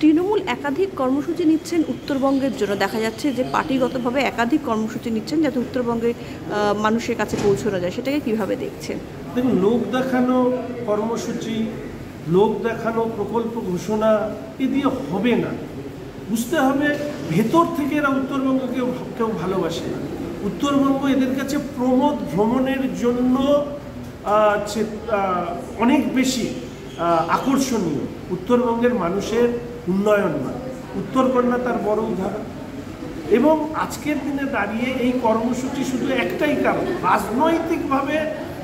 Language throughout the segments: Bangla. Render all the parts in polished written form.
তৃণমূল একাধিক কর্মসূচি নিচ্ছেন উত্তরবঙ্গের জন্য, দেখা যাচ্ছে যে পার্টিগতভাবে একাধিক কর্মসূচি নিচ্ছেন যাতে উত্তরবঙ্গের মানুষের কাছে পৌঁছানো যায়, সেটাকে কিভাবে দেখছেন? দেখুন, লোক দেখানো কর্মসূচি, লোক দেখানো প্রকল্প ঘোষণা এ দিয়ে হবে না। বুঝতে হবে ভেতর থেকে এরা উত্তরবঙ্গকে কেউ ভালোবাসে না। উত্তরবঙ্গ এদের কাছে প্রমোদ ভ্রমণের জন্য অনেক বেশি আকর্ষণীয়। উত্তরবঙ্গের মানুষের উন্নয়ন নয়, উত্তরকন্যা তার বড় উদাহরণ। এবং আজকের দিনে দাঁড়িয়ে এই কর্মসূচি শুধু একটাই কারণ, রাজনৈতিকভাবে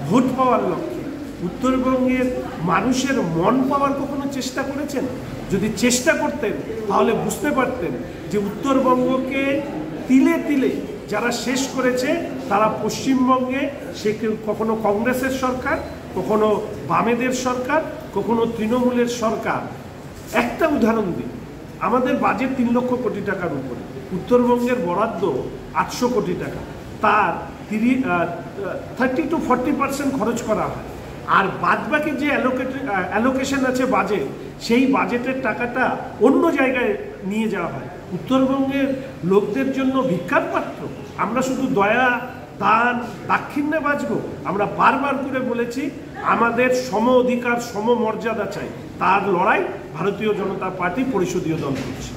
ভোট পাওয়ার লক্ষ্যে। উত্তরবঙ্গের মানুষের মন পাওয়ার কখনো চেষ্টা করেছেন? যদি চেষ্টা করতেন তাহলে বুঝতে পারতেন যে উত্তরবঙ্গকে তিলে তিলে যারা শেষ করেছে তারা পশ্চিমবঙ্গে, সে কখনো কংগ্রেসের সরকার, কখনো বামেদের সরকার, কখনো তৃণমূলের সরকার। একটা উদাহরণ দিন, আমাদের বাজেট 3 লক্ষ কোটি টাকার উপরে, উত্তরবঙ্গের বরাদ্দ 800 কোটি টাকা, তার 30 to 40% খরচ করা হয়। আর বাদবাকি যে অ্যালোকেশন আছে বাজেট, সেই বাজেটের টাকাটা অন্য জায়গায় নিয়ে যাওয়া হয়। উত্তরবঙ্গের লোকদের জন্য ভিক্ষার পাত্র? আমরা শুধু দয়া, দান, দাক্ষিণ্যে বাঁচবো? আমরা বারবার করে বলেছি আমাদের সম অধিকার, সম মর্যাদা চাই। তার লড়াই ভারতীয় জনতা পার্টি পরিষদীয় দল করছে।